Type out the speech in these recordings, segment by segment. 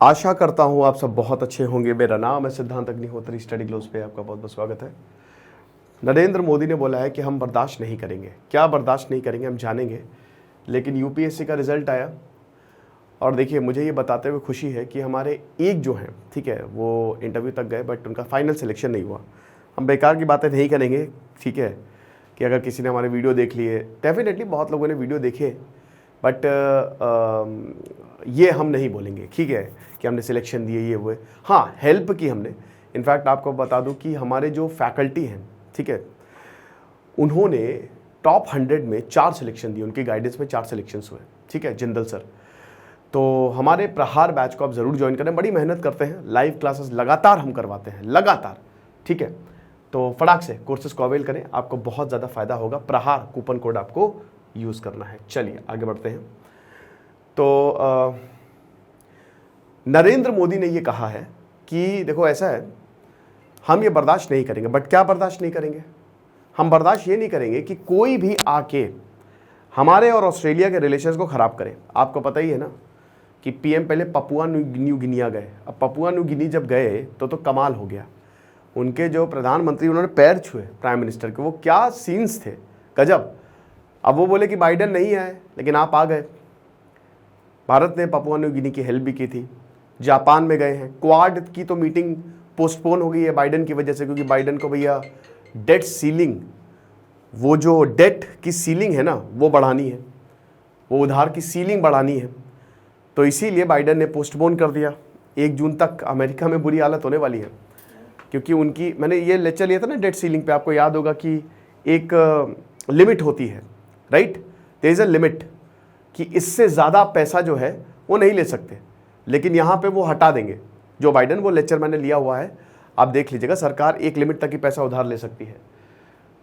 आशा करता हूँ आप सब बहुत अच्छे होंगे। मेरा नाम है सिद्धांत अग्निहोत्री, स्टडी ग्लोस पे आपका बहुत बहुत स्वागत है। नरेंद्र मोदी ने बोला है कि हम बर्दाश्त नहीं करेंगे। क्या बर्दाश्त नहीं करेंगे हम जानेंगे, लेकिन यूपीएससी का रिजल्ट आया और देखिए मुझे ये बताते हुए खुशी है कि हमारे एक जो हैं, ठीक है, वो इंटरव्यू तक गए बट उनका फाइनल सिलेक्शन नहीं हुआ। हम बेकार की बातें नहीं करेंगे, ठीक है, कि अगर किसी ने हमारे वीडियो देख लिए, डेफिनेटली बहुत लोगों ने वीडियो देखे, बट ये हम नहीं बोलेंगे, ठीक है, कि हमने सिलेक्शन दिए ये हुए। हाँ, हेल्प की हमने। इनफैक्ट आपको बता दूं कि हमारे जो फैकल्टी हैं, ठीक है, उन्होंने टॉप 100 में 4 सिलेक्शन दिए, उनकी गाइडेंस में 4 सिलेक्शंस हुए, ठीक है, जिंदल सर। तो हमारे प्रहार बैच को आप ज़रूर ज्वाइन करें, बड़ी मेहनत करते हैं, लाइव क्लासेस लगातार हम करवाते हैं, लगातार, ठीक है। तो फटाक से कोर्सेज को अवेल करें, आपको बहुत ज़्यादा फायदा होगा। प्रहार कूपन कोड आपको यूज़ करना है। चलिए आगे बढ़ते हैं। तो नरेंद्र मोदी ने ये कहा है कि देखो ऐसा है, हम ये बर्दाश्त नहीं करेंगे। बट क्या बर्दाश्त नहीं करेंगे? हम बर्दाश्त ये नहीं करेंगे कि कोई भी आके हमारे और ऑस्ट्रेलिया के रिलेशंस को ख़राब करे। आपको पता ही है ना कि पीएम पहले पपुआ न्यू गिनिया गए। अब पपुआ न्यू गिनी जब गए तो कमाल हो गया। उनके जो प्रधानमंत्री, उन्होंने पैर छुए प्राइम मिनिस्टर के, वो क्या सीन्स थे, गजब। अब वो बोले कि बाइडन नहीं आए, लेकिन आप आ गए। भारत ने पपुआ न्यू गिनी की हेल्प भी की थी। जापान में गए हैं। क्वाड की तो मीटिंग पोस्टपोन हो गई है बाइडन की वजह से, क्योंकि बाइडन को भैया डेट सीलिंग, वो जो डेट की सीलिंग है ना, वो बढ़ानी है, वो उधार की सीलिंग बढ़ानी है। तो इसीलिए बाइडन ने पोस्टपोन कर दिया 1 जून तक। अमेरिका में बुरी हालत होने वाली है, क्योंकि उनकी, मैंने ये लेक्चर लिया था ना डेट सीलिंग पे, आपको याद होगा कि एक लिमिट होती है, right, there is a limit, कि इससे ज़्यादा पैसा जो है वो नहीं ले सकते। लेकिन यहाँ पे वो हटा देंगे। जो बाइडन, वो लेक्चर मैंने लिया हुआ है, आप देख लीजिएगा। सरकार एक लिमिट तक ही पैसा उधार ले सकती है।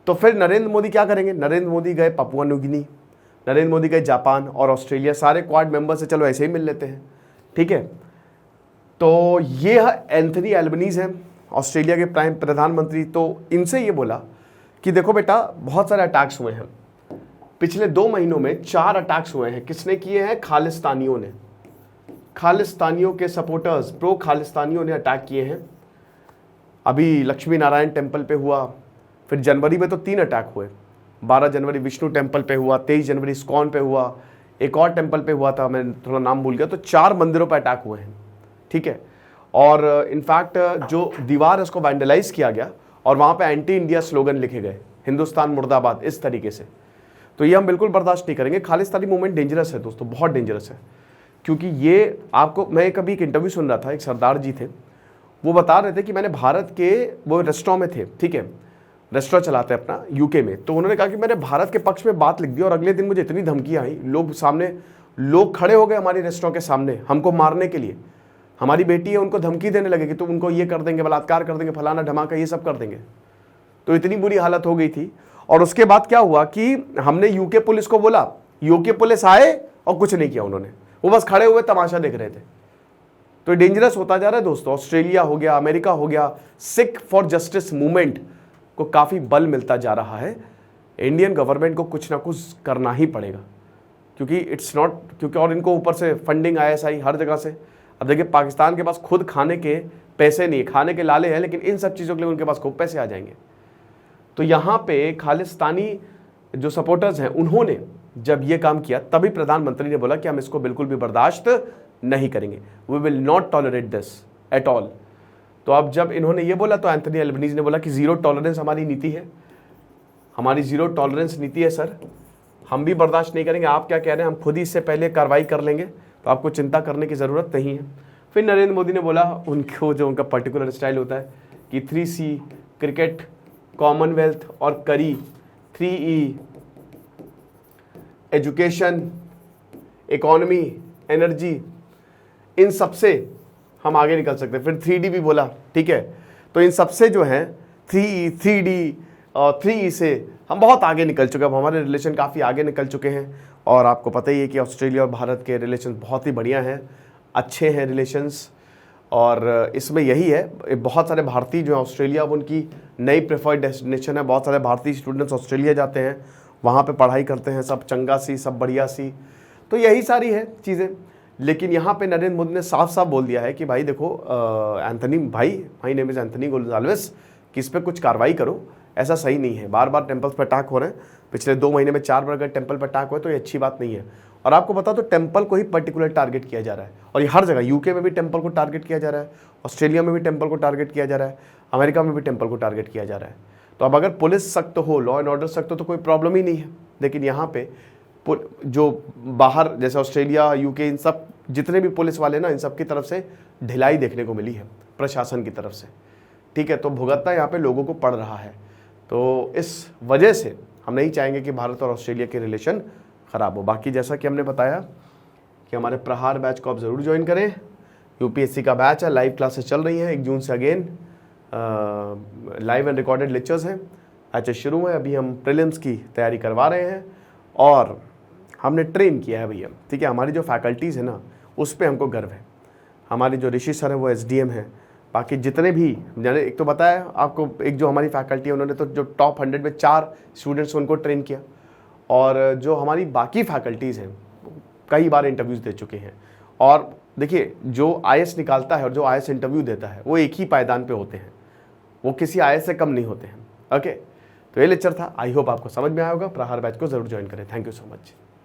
तो फिर नरेंद्र मोदी क्या करेंगे? नरेंद्र मोदी गए Papua New Guinea, Narendra Modi गए जापान और ऑस्ट्रेलिया, सारे क्वाड मेंबर से चलो ऐसे ही मिल लेते हैं, ठीक है। तो ये एंथनी एल्बनीज हैं, ऑस्ट्रेलिया के प्रधानमंत्री। तो इनसे ये बोला कि देखो बेटा, बहुत सारे अटैक्स हुए हैं पिछले 2 महीनों में। 4 अटैक्स हुए हैं। किसने किए हैं? खालिस्तानियों ने, खालिस्तानियों के सपोर्टर्स, प्रो खालिस्तानियों ने अटैक किए हैं। अभी लक्ष्मी नारायण टेम्पल पे हुआ, फिर जनवरी में तो 3 अटैक हुए। 12 जनवरी विष्णु टेम्पल पे हुआ, 23 जनवरी इस्कॉन पे हुआ, एक और टेम्पल पे हुआ था, मैं थोड़ा नाम भूल गया। तो 4 मंदिरों पर अटैक हुए हैं, ठीक है। और इनफैक्ट जो दीवार है उसको वैंडलाइज किया गया और वहाँ पे एंटी इंडिया स्लोगन लिखे गए, हिंदुस्तान मुर्दाबाद, इस तरीके से। तो ये हम बिल्कुल बर्दाश्त नहीं करेंगे। खालिस्तानी मूवमेंट डेंजरस है दोस्तों, बहुत डेंजरस है। क्योंकि ये आपको, मैं कभी एक इंटरव्यू सुन रहा था, एक सरदार जी थे, वो बता रहे थे कि मैंने भारत के, वो रेस्टोरेंट में थे, ठीक है, रेस्टोरेंट चलाते हैं अपना यूके में। तो उन्होंने कहा कि मैंने भारत के पक्ष में बात लिख दी और अगले दिन मुझे इतनी धमकी आई, लोग सामने, लोग खड़े हो गए हमारे रेस्टोरेंट के सामने हमको मारने के लिए। हमारी बेटी है, उनको धमकी देने लगे कि तुम उनको ये कर देंगे, बलात्कार कर देंगे, फलाना धमाका, ये सब कर देंगे। तो इतनी बुरी हालत हो गई थी। और उसके बाद क्या हुआ कि हमने यूके पुलिस को बोला, यूके पुलिस आए और कुछ नहीं किया उन्होंने, वो बस खड़े हुए तमाशा देख रहे थे। तो डेंजरस होता जा रहा है दोस्तों। ऑस्ट्रेलिया हो गया, अमेरिका हो गया, सिख फॉर जस्टिस मूवमेंट को काफ़ी बल मिलता जा रहा है। इंडियन गवर्नमेंट को कुछ ना कुछ करना ही पड़ेगा, क्योंकि इट्स नॉट, क्योंकि और इनको ऊपर से फंडिंग ISI हर जगह से। अब देखिए पाकिस्तान के पास खुद खाने के पैसे नहीं, खाने के लाले हैं, लेकिन इन सब चीज़ों के लिए उनके पास खूब पैसे आ जाएंगे। तो यहाँ पे खालिस्तानी जो सपोर्टर्स हैं, उन्होंने जब ये काम किया, तभी प्रधानमंत्री ने बोला कि हम इसको बिल्कुल भी बर्दाश्त नहीं करेंगे, we will not tolerate this at all. तो अब जब इन्होंने ये बोला तो एंथनी एल्बनीज ने बोला कि ज़ीरो टॉलरेंस हमारी नीति है, हमारी ज़ीरो टॉलरेंस नीति है सर, हम भी बर्दाश्त नहीं करेंगे। आप क्या कह रहे हैं, हम खुद ही इससे पहले कार्रवाई कर लेंगे, तो आपको चिंता करने की ज़रूरत नहीं है। फिर नरेंद्र मोदी ने बोला, उनको जो उनका पर्टिकुलर स्टाइल होता है कि 3C, क्रिकेट, कॉमनवेल्थ और करी, 3E, एजुकेशन, इकोनॉमी, एनर्जी, इन सबसे हम आगे निकल सकते हैं। फिर 3D भी बोला, ठीक है। तो इन सबसे जो है 3E, 3D और 3E से हम बहुत आगे निकल चुके हैं। अब हमारे रिलेशन काफ़ी आगे निकल चुके हैं। और आपको पता ही है कि ऑस्ट्रेलिया और भारत के रिलेशन बहुत ही बढ़िया हैं, अच्छे हैं रिलेशंस। और इसमें यही है, बहुत सारे भारतीय जो है ऑस्ट्रेलिया, अब उनकी नई प्रेफर्ड डेस्टिनेशन है। बहुत सारे भारतीय स्टूडेंट्स ऑस्ट्रेलिया जाते हैं, वहाँ पे पढ़ाई करते हैं, सब चंगा सी, सब बढ़िया सी। तो यही सारी है चीज़ें। लेकिन यहाँ पे नरेंद्र मोदी ने साफ साफ बोल दिया है कि भाई देखो एंथनी भाई, my name is Anthony Gonsalves, कि इस पर कुछ कार्रवाई करो, ऐसा सही नहीं है। बार बार टेम्पल्स पर अटैक हो रहे हैं, पिछले 2 महीने में 4 बार अगर टेम्पल पर अटैक हुए तो ये अच्छी बात नहीं है। और आपको बता तो टेम्पल को ही पर्टिकुलर टारगेट किया जा रहा है, और ये हर जगह, यूके में भी टेम्पल को टारगेट किया जा रहा है, ऑस्ट्रेलिया में भी टेम्पल को टारगेट किया जा रहा है, अमेरिका में भी टेम्पल को टारगेट किया जा रहा है। तो अब अगर पुलिस सख्त हो, लॉ एंड ऑर्डर सख्त हो, तो कोई प्रॉब्लम ही नहीं है। लेकिन यहाँ पे जो बाहर जैसे ऑस्ट्रेलिया, यूके, इन सब जितने भी पुलिस वाले ना, इन सब की तरफ से ढिलाई देखने को मिली है प्रशासन की तरफ से, ठीक है। तो भुगतना यहाँ पे लोगों को पड़ रहा है। तो इस वजह से हम नहीं चाहेंगे कि भारत और ऑस्ट्रेलिया के रिलेशन ख़राब हो। बाकी जैसा कि हमने बताया कि हमारे प्रहार बैच को आप ज़रूर ज्वाइन करें। यूपीएससी का बैच है, लाइव क्लासेस चल रही हैं। 1 जून से again live and recorded lectures हैं। अच्छा शुरू है, अभी हम प्रीलिम्स की तैयारी करवा रहे हैं और हमने ट्रेन किया है भैया, ठीक है। हमारी जो फैकल्टीज़ है ना, उस पर हमको गर्व है। हमारी जो ऋषि सर है वो SDM है। बाकी जितने भी मैंने एक तो बताया आपको, एक जो हमारी फैकल्टी है उन्होंने तो जो टॉप 100 में 4 स्टूडेंट्स उनको ट्रेन किया, और जो हमारी बाकी फैकल्टीज़ हैं कई बार इंटरव्यूज़ दे चुके हैं। और देखिए जो IAS निकालता है और जो IAS इंटरव्यू देता है वो एक ही पायदान पे होते हैं, वो किसी IAS से कम नहीं होते हैं। ओके, तो ये लेक्चर था। आई होप आपको समझ में आया होगा। प्रहार बैच को जरूर ज्वाइन करें। Thank you so much.